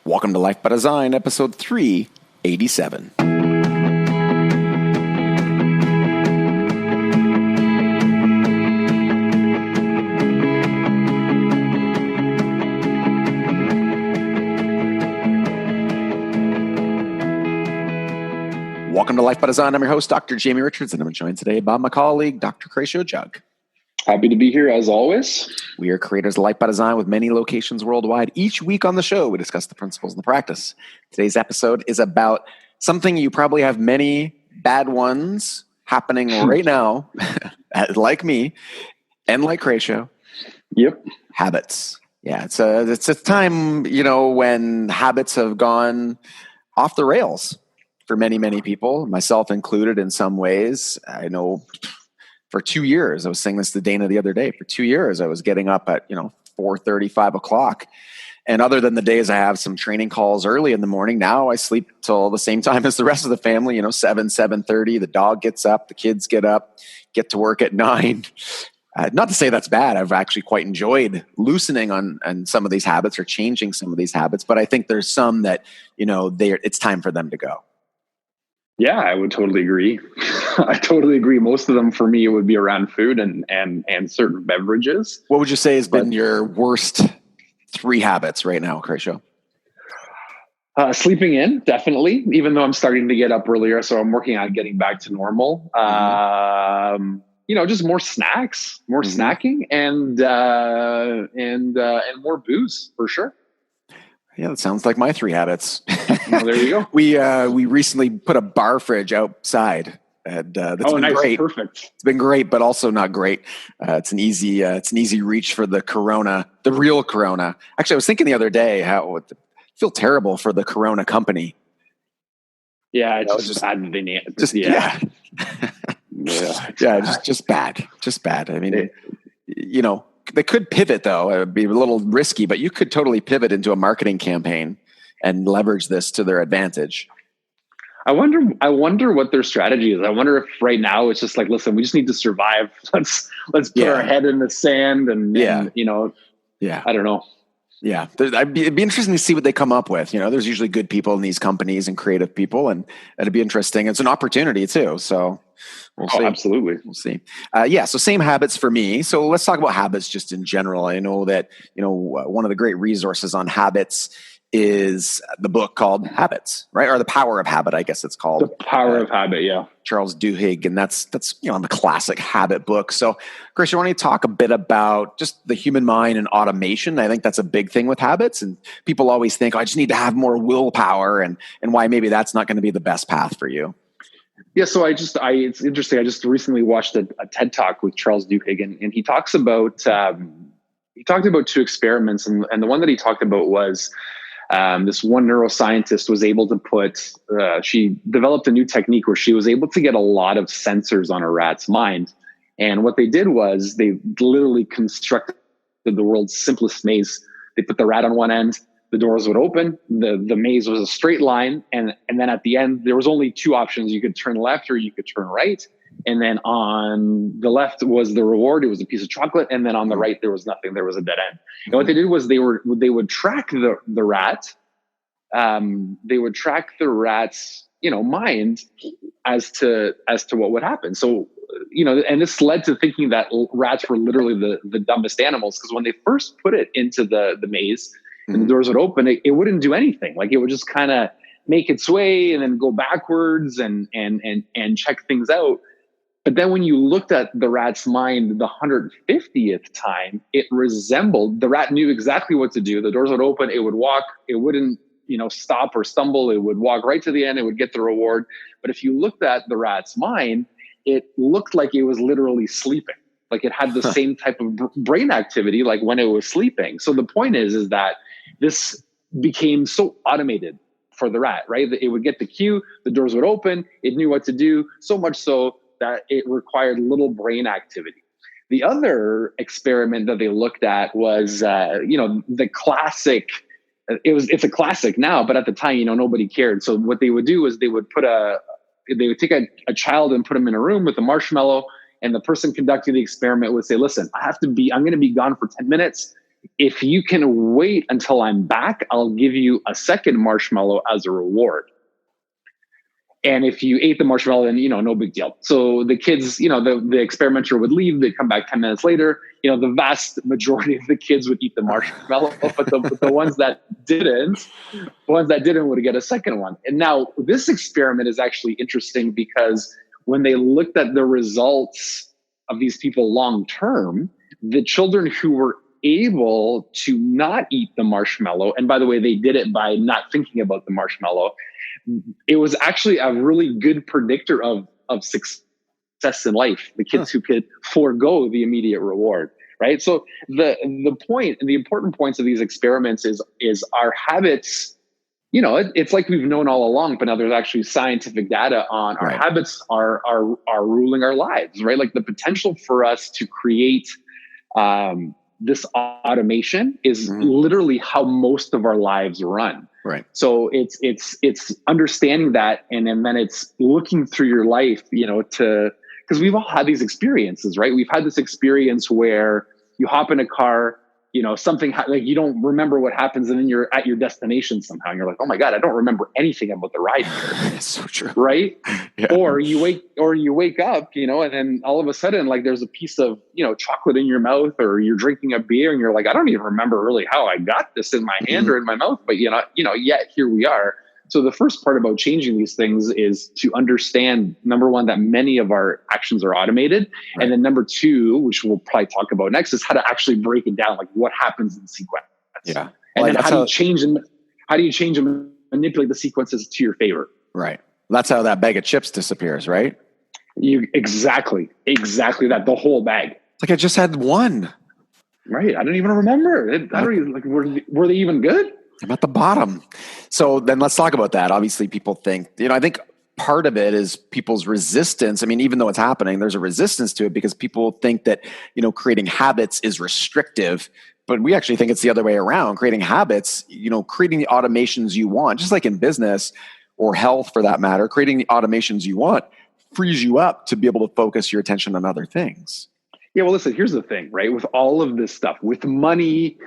Welcome to Life by Design, episode 387. Welcome to Life by Design. I'm your host, Dr. Jamie Richards, and I'm joined today by my colleague, Dr. Horatio Jug. Happy to be here as always. We are creators of Life by Design with many locations worldwide. Each week on the show, we discuss the principles and the practice. Today's episode is about something you probably have many bad ones happening right now, like me and like Horatio. Yep. Habits. Yeah, it's a time, when habits have gone off the rails for many, many people, myself included in some ways. I know for 2 years, I was saying this to Dana the other day, for 2 years, I was getting up at, 4:30, 5 o'clock. And other than the days I have some training calls early in the morning, now I sleep till the same time as the rest of the family, 7:30. The dog gets up, the kids get up, get to work at 9. Not to say that's bad. I've actually quite enjoyed loosening on some of these habits or changing some of these habits. But I think there's some that, it's time for them to go. Yeah, I would totally agree. I totally agree. Most of them for me, it would be around food and certain beverages. What would you say has been your worst 3 habits right now, Horatio? Sleeping in, definitely, even though I'm starting to get up earlier. So I'm working on getting back to normal. Just more snacks, more snacking and more booze for sure. Yeah, that sounds like my 3 habits. Well, there you go. We recently put a bar fridge outside, and that's been nice, great. Perfect. It's been great, but also not great. It's an easy reach for the Corona, the real Corona. Actually, I was thinking the other day how I feel terrible for the Corona company. Yeah, it's just bad. Just bad. I mean, they could pivot, though. It would be a little risky, but you could totally pivot into a marketing campaign and leverage this to their advantage. I wonder what their strategy is. I wonder if right now it's just like, listen, we just need to survive. Let's put our head in the sand and I don't know. Yeah, it'd be interesting to see what they come up with. There's usually good people in these companies and creative people, and it'd be interesting. It's an opportunity too. So we'll see. Absolutely. We'll see. So same habits for me. So let's talk about habits just in general. I know that, one of the great resources on habits is the book called Habits, right? Or The Power of Habit, I guess it's called. The Power of Habit, yeah. Charles Duhigg, and that's a classic habit book. So, Chris, you want to talk a bit about just the human mind and automation? I think that's a big thing with habits, and people always think, I just need to have more willpower, and why maybe that's not going to be the best path for you. Yeah, so it's interesting. I just recently watched a TED Talk with Charles Duhigg, and he talks about 2 experiments, and the one that he talked about was this one neuroscientist was able to she developed a new technique where she was able to get a lot of sensors on a rat's mind. And what they did was they literally constructed the world's simplest maze. They put the rat on one end, the doors would open, the maze was a straight line. And then at the end, there was only 2 options. You could turn left or you could turn right. And then on the left was the reward. It was a piece of chocolate. And then on the right, there was nothing. There was a dead end. And what they did was they would track the rat. They would track the rat's, mind as to what would happen. So, and this led to thinking that rats were literally the dumbest animals. Because when they first put it into the maze and the doors would open, it wouldn't do anything. Like it would just kind of make its way and then go backwards and check things out. But then when you looked at the rat's mind the 150th time, it resembled, the rat knew exactly what to do. The doors would open, it would walk, it wouldn't, stop or stumble. It would walk right to the end, it would get the reward. But if you looked at the rat's mind, it looked like it was literally sleeping. Like it had the same type of brain activity like when it was sleeping. So the point is that this became so automated for the rat, right? It would get the cue, the doors would open, it knew what to do, so much so that it required little brain activity. The other experiment that they looked at was, the classic. It's a classic now, but at the time, nobody cared. So what they would do is they would take a child and put him in a room with a marshmallow, and the person conducting the experiment would say, "Listen, I'm going to be gone for 10 minutes. if you can wait until I'm back, I'll give you a second marshmallow as a reward. And if you ate the marshmallow, then, no big deal. So the kids, the experimenter would leave, they'd come back 10 minutes later. The vast majority of the kids would eat the marshmallow, but the ones that didn't would get a second one. And now this experiment is actually interesting because when they looked at the results of these people long-term, the children who were able to not eat the marshmallow, and by the way, they did it by not thinking about the marshmallow, it was actually a really good predictor of success in life. The kids who could forego the immediate reward, right? So the point and the important points of these experiments is our habits. It's like we've known all along, but now there's actually scientific data on our habits are ruling our lives, right? Like the potential for us to create this automation is literally how most of our lives run. Right. So it's understanding that, and then it's looking through your life, because we've all had these experiences, right? We've had this experience where you hop in a car, something like you don't remember what happens, and then you're at your destination somehow, and you're like, oh my God, I don't remember anything about the ride here. It's so true. Right? Yeah. Or you wake up, and then all of a sudden, like there's a piece of, chocolate in your mouth, or you're drinking a beer and you're like, I don't even remember really how I got this in my hand or in my mouth, but yet here we are. So the first part about changing these things is to understand, number one, that many of our actions are automated. Right. And then number two, which we'll probably talk about next, is how to actually break it down, like what happens in sequence. Yeah. And then how do you change and manipulate the sequences to your favor? Right. That's how that bag of chips disappears, right? Exactly that, the whole bag. It's like I just had one. Right. I don't even remember. Were they even good? I'm at the bottom. So then let's talk about that. Obviously, people think, I think part of it is people's resistance. I mean, even though it's happening, there's a resistance to it because people think that, creating habits is restrictive. But we actually think it's the other way around. Creating habits, creating the automations you want, just like in business or health for that matter, creating the automations you want frees you up to be able to focus your attention on other things. Yeah, well, listen, here's the thing, right? With all of this stuff, with money,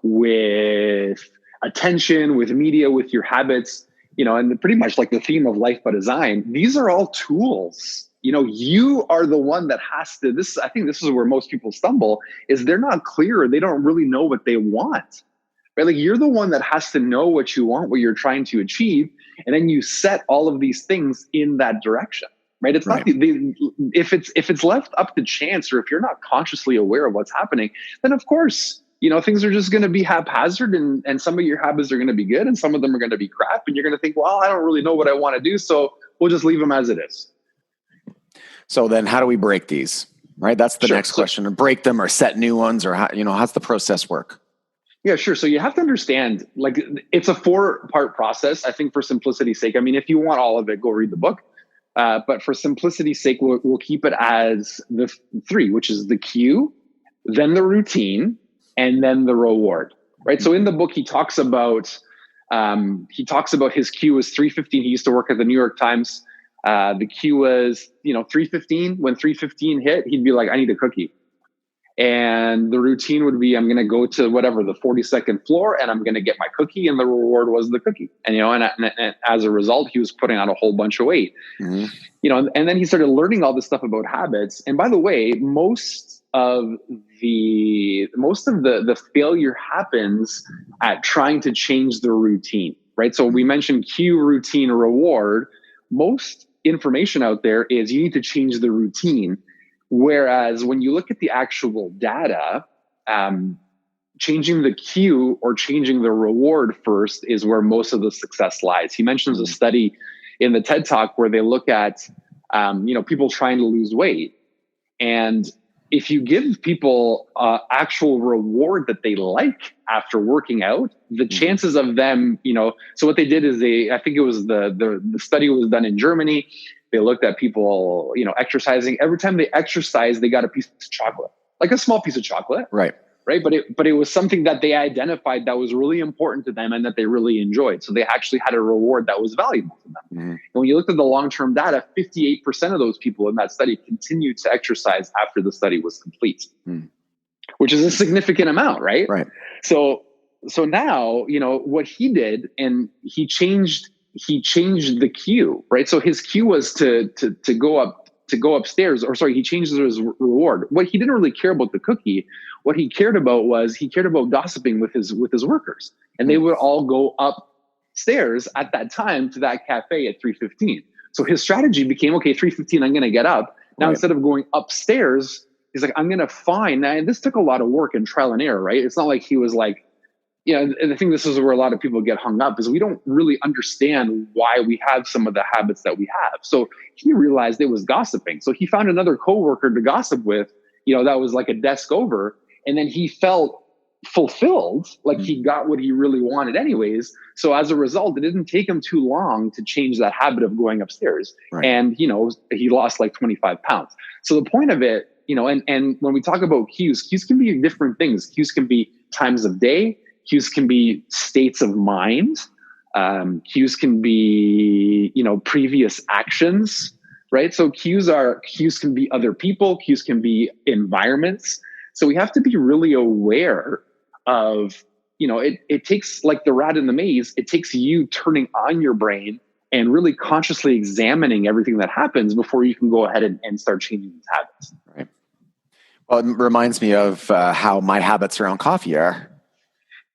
with attention, with media, with your habits, and pretty much like the theme of Life by Design, these are all tools. You are the one that has to, I think this is where most people stumble, is they're not clear, or they don't really know what they want, right? Like you're the one that has to know what you want, what you're trying to achieve. And then you set all of these things in that direction. Right. It's not if it's left up to chance, or if you're not consciously aware of what's happening, then of course, things are just going to be haphazard, and some of your habits are going to be good and some of them are going to be crap. And you're going to think, well, I don't really know what I want to do, so we'll just leave them as it is. So then how do we break these? Right. That's the next question. Or break them or set new ones, or how's the process work? Yeah, sure. So you have to understand, like, it's a 4-part process, I think, for simplicity's sake. I mean, if you want all of it, go read the book. But for simplicity's sake, we'll keep it as the 3, which is the cue, then the routine, and then the reward. Right. So in the book, he talks about his cue was 3:15. He used to work at the New York Times. The cue was 3:15. When 3:15 hit, he'd be like, I need a cookie. And the routine would be, I'm going to go to whatever, the 42nd floor, and I'm going to get my cookie. And the reward was the cookie. And, and as a result, he was putting on a whole bunch of weight, and then he started learning all this stuff about habits. And by the way, most of the failure happens at trying to change the routine, right? So we mentioned cue, routine, reward. Most information out there is you need to change the routine. Whereas when you look at the actual data, changing the cue or changing the reward first is where most of the success lies. He mentions a study in the TED Talk where they look at, people trying to lose weight. And if you give people actual reward that they like after working out, the chances of them, so what they did is I think it was the study was done in Germany. They looked at people, exercising. Every time they exercised, they got a piece of chocolate, like a small piece of chocolate. Right. But it was something that they identified that was really important to them and that they really enjoyed. So they actually had a reward that was valuable to them. And when you looked at the long-term data, 58% of those people in that study continued to exercise after the study was complete. which is a significant amount, right? Right. So now, what he did, and he changed the cue, right? So his cue was to go upstairs, or sorry, he changed his reward. What he didn't really care about the cookie. What he cared about was gossiping with his workers, and they would all go upstairs at that time to that cafe at 3:15. So his strategy became, okay, 3:15, I'm going to get up. Now, instead of going upstairs, he's like, I'm going to find, now, and this took a lot of work and trial and error, right? It's not like he was like, and I think this is where a lot of people get hung up, is we don't really understand why we have some of the habits that we have. So he realized it was gossiping. So he found another coworker to gossip with, that was like a desk over. And then he felt fulfilled, like he got what he really wanted anyways. So as a result, it didn't take him too long to change that habit of going upstairs. Right. And, he lost like 25 pounds. So the point of it, and when we talk about cues can be different things. Cues can be times of day. Cues can be states of mind. Cues can be, previous actions, right? So cues can be other people. Cues can be environments. So we have to be really aware of, it takes, like the rat in the maze, it takes you turning on your brain and really consciously examining everything that happens before you can go ahead and start changing these habits. Right. Well, it reminds me of how my habits around coffee are.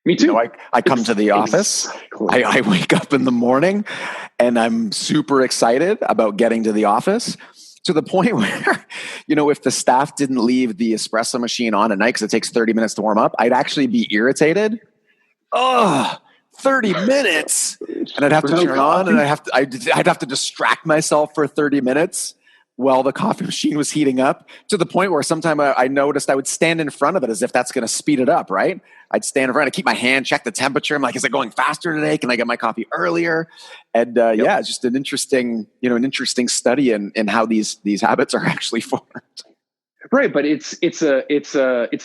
Me too. I come to the office, exactly. I wake up in the morning and I'm super excited about getting to the office, to the point where, if the staff didn't leave the espresso machine on at night because it takes 30 minutes to warm up, I'd actually be irritated. 30 minutes. And I'd have to turn on, and I'd have to distract myself for 30 minutes while the coffee machine was heating up, to the point where sometime I noticed I would stand in front of it as if that's going to speed it up, right? I'd stand in front, I'd keep my hand, check the temperature. I'm like, is it going faster today? Can I get my coffee earlier? And it's just an interesting study in how these habits are actually formed. Right, but it's a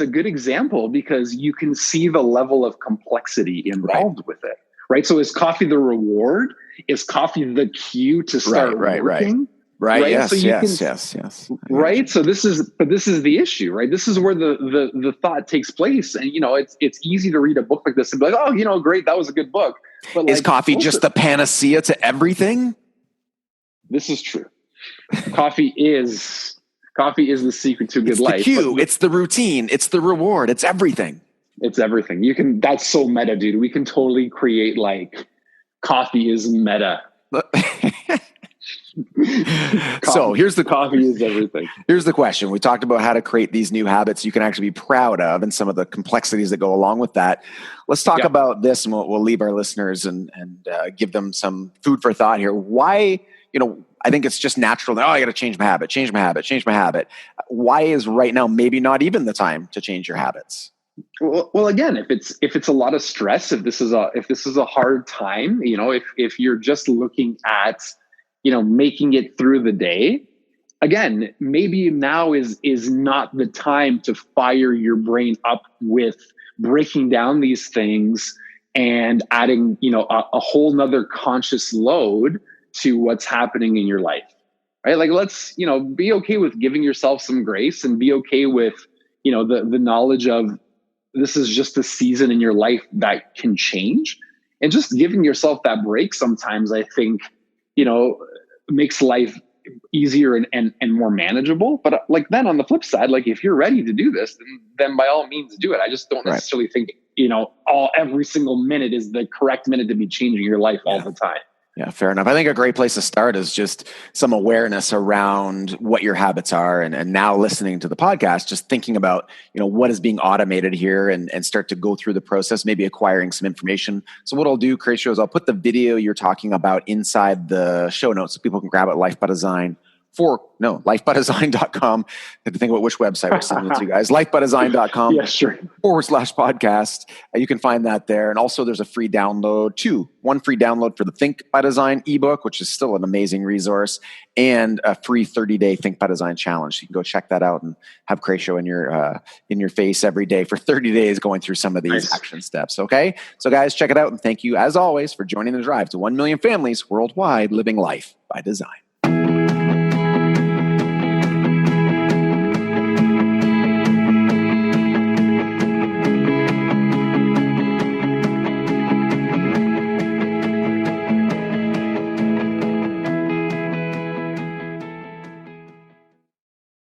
good example because you can see the level of complexity involved with it, right? So is coffee the reward? Is coffee the cue to start working? Right. Yes. So yes. Right. So this is the issue, right? This is where the thought takes place. And, it's easy to read a book like this and be like, oh, great. That was a good book. But is coffee just the panacea to everything? This is true. Coffee is the secret to good life. It's the cue. It's the routine. It's the reward. It's everything. It's everything. That's so meta, dude. We can totally create like coffee is meta. So here's the coffee is everything. Here's the question. We talked about how to create these new habits you can actually be proud of and some of the complexities that go along with that. Let's talk about this, and we'll leave our listeners and give them some food for thought here. Why, I think it's just natural that, I got to change my habit. Why is right now maybe not even the time to change your habits? Well, again, if it's a lot of stress, if this is a hard time, if you're just looking at making it through the day, again, maybe now is not the time to fire your brain up with breaking down these things and adding, a whole nother conscious load to what's happening in your life, right? Like, let's, be okay with giving yourself some grace and be okay with, the knowledge of this is just a season in your life that can change, and just giving yourself that break sometimes, I think, makes life easier and more manageable. But like, then on the flip side, like if you're ready to do this, then by all means do it. I just don't necessarily think, every single minute is the correct minute to be changing your life all the time. Yeah, fair enough. I think a great place to start is just some awareness around what your habits are. And now listening to the podcast, just thinking about, what is being automated here and start to go through the process, maybe acquiring some information. So what I'll do, Creatio, is I'll put the video you're talking about inside the show notes so people can grab it, lifebydesign.com. I had to think about which website we're sending it to, guys. Lifebydesign.com /podcast. You can find that there. And also there's a free download, one free download for the Think by Design ebook, which is still an amazing resource, and a free 30-day Think by Design challenge. So you can go check that out and have Creatio in your face every day for 30 days going through some of these action steps. Okay. So guys, check it out. And thank you as always for joining the drive to 1 million families worldwide living life by design.